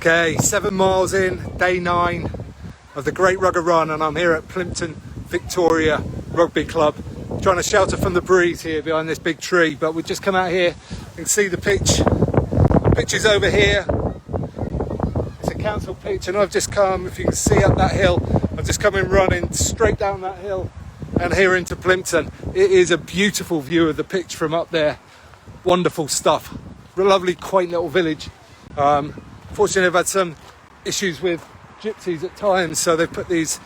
Okay, 7 miles in, day 9 of the Great Rugger Run, and I'm here at Plympton Victoria Rugby Club, trying to shelter from the breeze here behind this big tree. But we've just come out here and see the pitch. The pitch is over here. It's a council pitch, and I've just come, if you can see up that hill, I've just come in running straight down that hill and here into Plympton. It is a beautiful view of the pitch from up there. Wonderful stuff. A lovely, quaint little village. Fortunately, I've had some issues with gypsies at times, so they've put these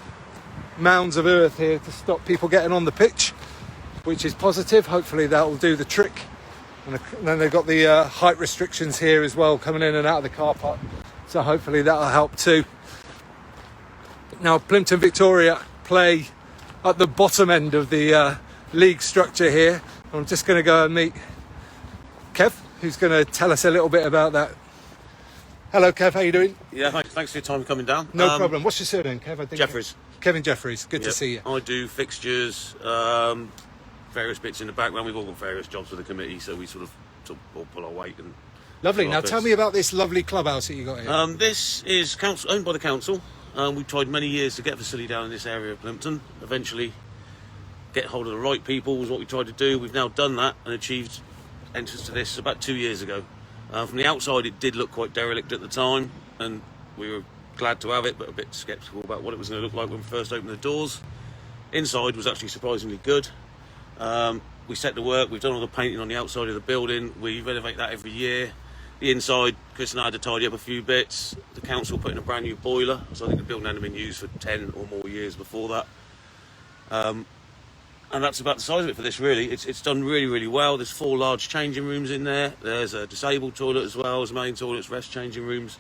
mounds of earth here to stop people getting on the pitch, which is positive. Hopefully that will do the trick. And then they've got the height restrictions here as well, coming in and out of the car park, so hopefully that'll help too. Now, Plympton Victoria play at the bottom end of the league structure here. I'm just going to go and meet Kev, who's going to tell us a little bit about that. Hello, Kev. How you doing? Yeah, thanks for your time coming down. No problem. What's your surname, Kev? I think Jefferies. Kevin Jefferies. Good to see you. I do fixtures, various bits in the background. We've all got various jobs for the committee, so we sort of all pull our weight. And lovely. Now, tell me about this lovely clubhouse that you got here. This is owned by the council. We tried many years to get a facility down in this area of Plympton. Eventually, get hold of the right people was what we tried to do. We've now done that and achieved entrance to this about 2 years ago. From the outside, it did look quite derelict at the time, and we were glad to have it, but a bit sceptical about what it was going to look like when we first opened the doors. Inside was actually surprisingly good. We set to work. We've done all the painting on the outside of the building. We renovate that every year. The inside, Chris and I had to tidy up a few bits. The council put in a brand new boiler, so I think the building hadn't been used for 10 or more years before that. And that's about the size of it for this, really. It's done really, really well. There's 4 large changing rooms in there. There's a disabled toilet as well as main toilets, rest changing rooms.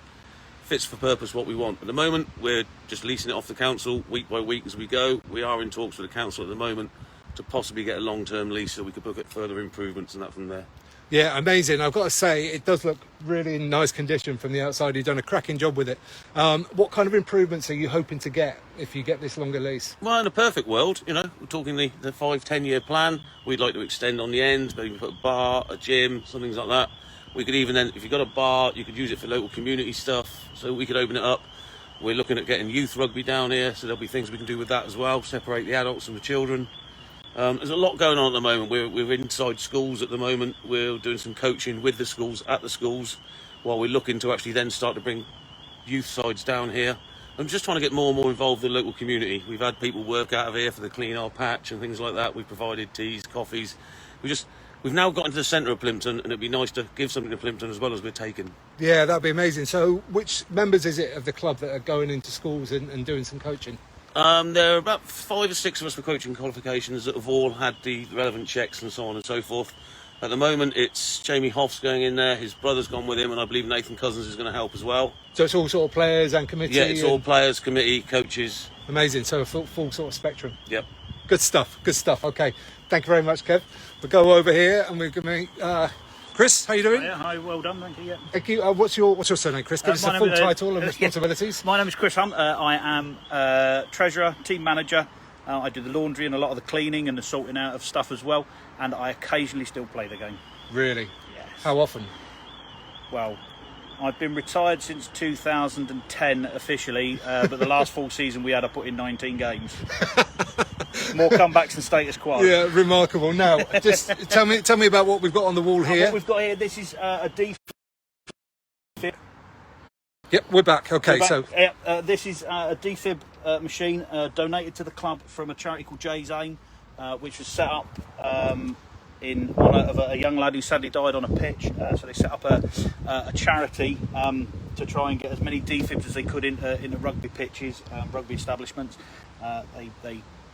Fits for purpose what we want. At the moment, we're just leasing it off the council week by week as we go. We are in talks with the council at the moment to possibly get a long-term lease so we could look at further improvements and that from there. Yeah, amazing. I've got to say, it does look really in nice condition from the outside. You've done a cracking job with it. What kind of improvements are you hoping to get if you get this longer lease? Well, in a perfect world, we're talking the 5-10 year plan. We'd like to extend on the end, maybe put a bar, a gym, some things like that. We could even then, if you've got a bar, you could use it for local community stuff, so we could open it up. We're looking at getting youth rugby down here, so there'll be things we can do with that as well, separate the adults from the children. There's a lot going on at the moment. We're inside schools at the moment. We're doing some coaching with the schools, at the schools, while we're looking to actually then start to bring youth sides down here. I'm just trying to get more and more involved in the local community. We've had people work out of here for the Clean Our Patch and things like that. We've provided teas, coffees. We've now got into the centre of Plympton, and it'd be nice to give something to Plympton as well as we're taking. Yeah, that'd be amazing. So which members is it of the club that are going into schools and doing some coaching? There are about 5 or 6 of us with coaching qualifications that have all had the relevant checks and so on and so forth. At the moment, it's Jamie Hoff's going in there, his brother's gone with him, and I believe Nathan Cousins is going to help as well. So it's all sort of players and committee? Yeah, it's all players, committee, coaches. Amazing, so a full sort of spectrum. Yep. Good stuff. Okay, thank you very much, Kev. We'll go over here and we're going to meet Chris. How you doing? Hi, well done, thank you. Yeah. Thank you. What's your surname, Chris? Give us a full title and responsibilities. My name is Chris Hunt. I am treasurer, team manager. I do the laundry and a lot of the cleaning and the sorting out of stuff as well. And I occasionally still play the game. Really? Yes. How often? Well, I've been retired since 2010 officially, but the last full season we had, I put in 19 games. More comebacks than status quo. Yeah, remarkable. Now, just tell me about what we've got on the wall here. What we've got here, this is a defib. Yep, we're back. Okay, so this is a defib machine donated to the club from a charity called Jay's Aim, which was set up in honour of a young lad who sadly died on a pitch. So they set up a charity to try and get as many defibs as they could in the rugby pitches, rugby establishments.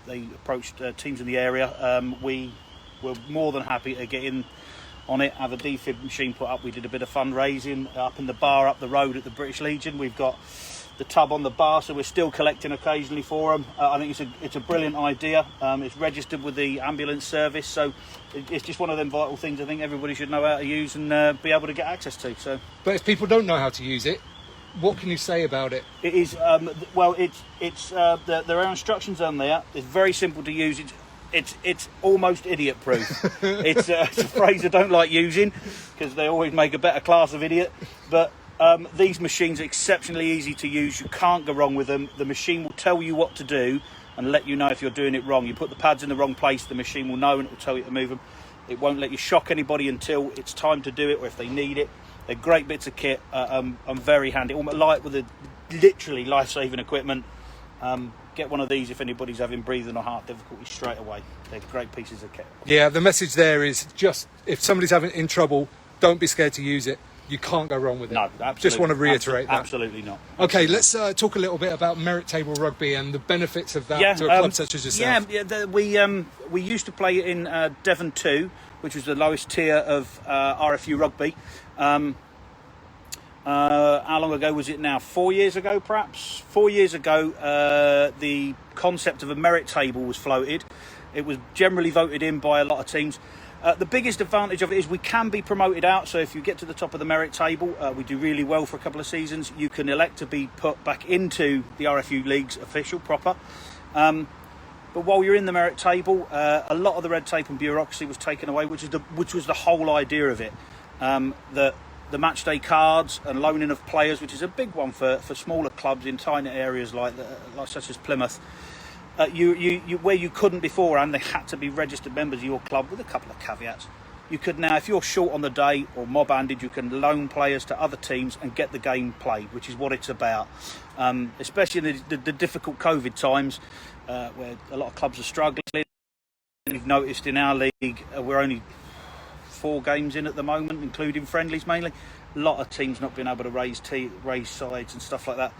They approached teams in the area. We were more than happy to get in on it, have a defib machine put up. We did a bit of fundraising up in the bar up the road at the British Legion. We've got the tub on the bar, so we're still collecting occasionally for them. I think it's a brilliant idea. It's registered with the ambulance service, so it's just one of them vital things I think everybody should know how to use and be able to get access to. So, but if people don't know how to use it, what can you say about it? It is there are instructions on there. It's very simple to use. It's almost idiot proof. It's a phrase I don't like using because they always make a better class of idiot, but These machines are exceptionally easy to use. You can't go wrong with them. The machine will tell you what to do and let you know if you're doing it wrong. You put the pads in the wrong place, the machine will know and it will tell you to move them. It won't let you shock anybody until it's time to do it or if they need it. They're great bits of kit. I'm very handy. Almost like with literally life-saving equipment. Get one of these if anybody's having breathing or heart difficulties straight away. They're great pieces of kit. Yeah, the message there is just if somebody's having in trouble, don't be scared to use it. You can't go wrong with it. No, absolutely. Just want to reiterate that. Absolutely not. Okay, let's talk a little bit about merit table rugby and the benefits of that to a club such as yourself. We used to play in Devon 2, which was the lowest tier of RFU rugby. How long ago was it now? 4 years ago, perhaps? 4 years ago, the concept of a merit table was floated. It was generally voted in by a lot of teams. The biggest advantage of it is we can be promoted out. So if you get to the top of the merit table, we do really well for a couple of seasons. You can elect to be put back into the RFU leagues official, proper. But while you're in the merit table, a lot of the red tape and bureaucracy was taken away, which was the whole idea of it. The match day cards and loaning of players, which is a big one for smaller clubs in tiny areas like such as Plymouth. You where you couldn't beforehand, they had to be registered members of your club with a couple of caveats. You could now, if you're short on the day or mob-handed, you can loan players to other teams and get the game played, which is what it's about. Especially in the difficult COVID times where a lot of clubs are struggling. We've noticed in our league we're only 4 games in at the moment, including friendlies mainly. A lot of teams not being able to raise sides and stuff like that.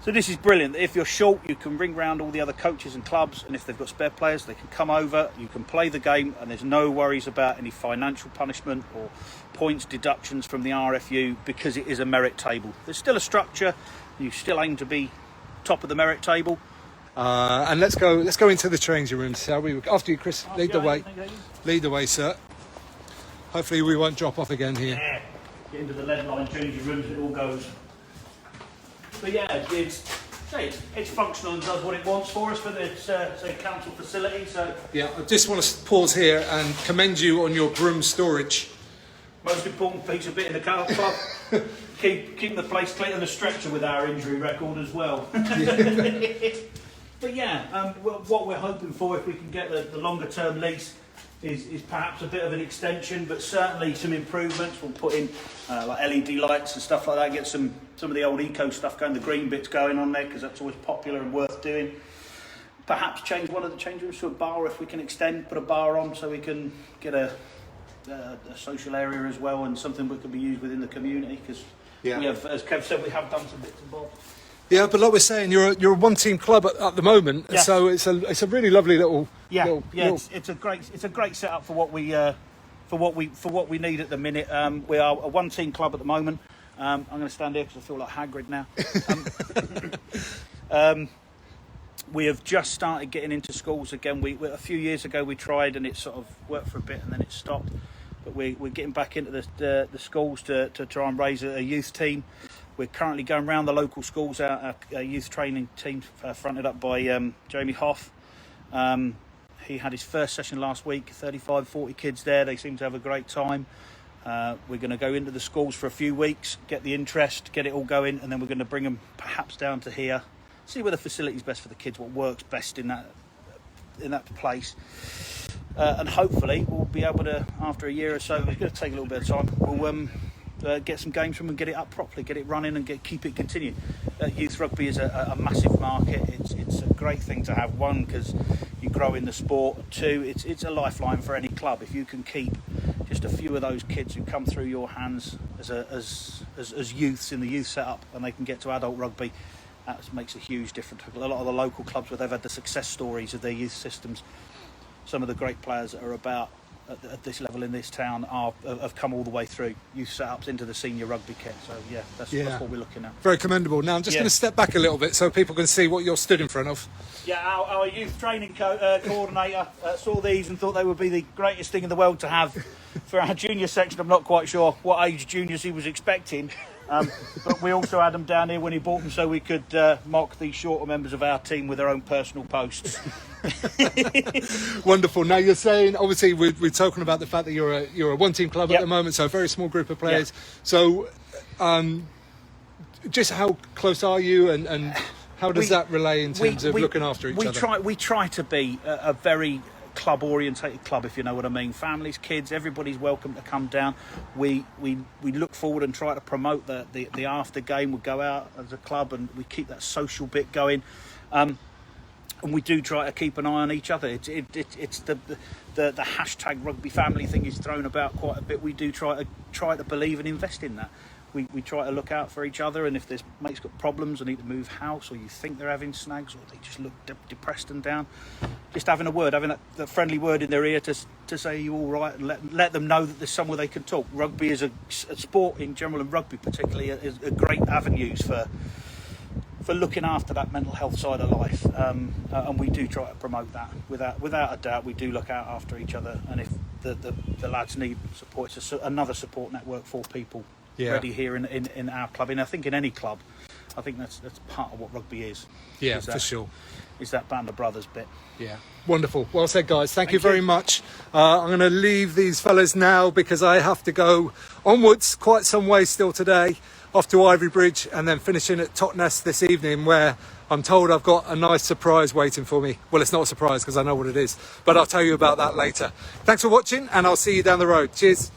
So this is brilliant. If you're short, you can ring round all the other coaches and clubs, and if they've got spare players, they can come over, you can play the game, and there's no worries about any financial punishment or points deductions from the RFU because it is a merit table. There's still a structure. You still aim to be top of the merit table. And let's go into the changing rooms, shall we? After you, Chris, lead the way. Lead the way, sir. Hopefully we won't drop off again here. Yeah. Get into the lead line changing rooms, it all goes. But yeah, it's functional and does what it wants for us for the council facility. So yeah, I just want to pause here and commend you on your broom storage. Most important piece of bit in the club. keep the place clean and the stretcher with our injury record as well. But yeah, what we're hoping for, if we can get the longer term lease, is perhaps a bit of an extension, but certainly some improvements. We'll put in like LED lights and stuff like that, get some of the old eco stuff going, the green bits going on there, because that's always popular and worth doing. Perhaps change one of the change rooms to a bar if we can extend, put a bar on so we can get a social area as well, and something that could be used within the community, because we have, as Kev said, we have done some bits and bobs. Yeah, but like we're saying, you're a one-team club at the moment, yes. So it's a really lovely little It's a great setup for what we need at the minute. We are a one-team club at the moment. I'm going to stand here because I feel like Hagrid now. We have just started getting into schools again. A few years ago we tried and it sort of worked for a bit and then it stopped. But we're getting back into the schools to try and raise a youth team. We're currently going around the local schools, our youth training team fronted up by Jamie Hoff. He had his first session last week, 35, 40 kids there. They seem to have a great time. We're going to go into the schools for a few weeks, get the interest, get it all going, and then we're going to bring them perhaps down to here, see where the facility is best for the kids, what works best in that place. And hopefully we'll be able to, after a year or so, it's going to take a little bit of time, we'll get some games from and get it up properly, get it running and keep it continue. Youth rugby is a massive market. It's a great thing to have. One, because you grow in the sport. Two, it's a lifeline for any club. If you can keep just a few of those kids who come through your hands as youths in the youth setup and they can get to adult rugby, that makes a huge difference. A lot of the local clubs where they've had the success stories of their youth systems, some of the great players that are about at this level in this town have come all the way through youth setups into the senior rugby kit. So that's what we're looking at. Very commendable. Now I'm just going to step back a little bit so people can see what you're stood in front of. Yeah, our youth training coordinator saw these and thought they would be the greatest thing in the world to have for our junior section. I'm not quite sure what age juniors he was expecting, but we also had them down here when he bought them so we could mock the shorter members of our team with their own personal posts. Wonderful. Now you're saying, obviously we're talking about the fact that you're a one-team club at the moment, so a very small group of players. So just how close are you, and how does that relay in terms of looking after each other? We try to be a very club orientated club, if you know what I mean. Families, kids, everybody's welcome to come down. We look forward and try to promote the after game. We go out as a club and we keep that social bit going, and we do try to keep an eye on each other. It's the hashtag rugby family thing is thrown about quite a bit. We do try to believe and invest in that. We try to look out for each other, and if there's mates got problems or need to move house, or you think they're having snags, or they just look depressed and down, just having a word, having that friendly word in their ear to say you're all right, and let them know that there's somewhere they can talk. Rugby is a sport in general, and rugby particularly, is a great avenues for looking after that mental health side of life, and we do try to promote that. Without a doubt, we do look out after each other, and if the lads need support, it's another support network for people. Yeah. Ready here in our club, and I think in any club, I think that's part of what rugby is. Yeah, for sure. Is that band of brothers bit. Yeah, wonderful. Well said, guys. Thank you very much. I'm going to leave these fellas now because I have to go onwards quite some way still today, off to Ivory Bridge, and then finishing at Totnes this evening, where I'm told I've got a nice surprise waiting for me. Well, it's not a surprise because I know what it is, but I'll tell you about that later. Thanks for watching, and I'll see you down the road. Cheers.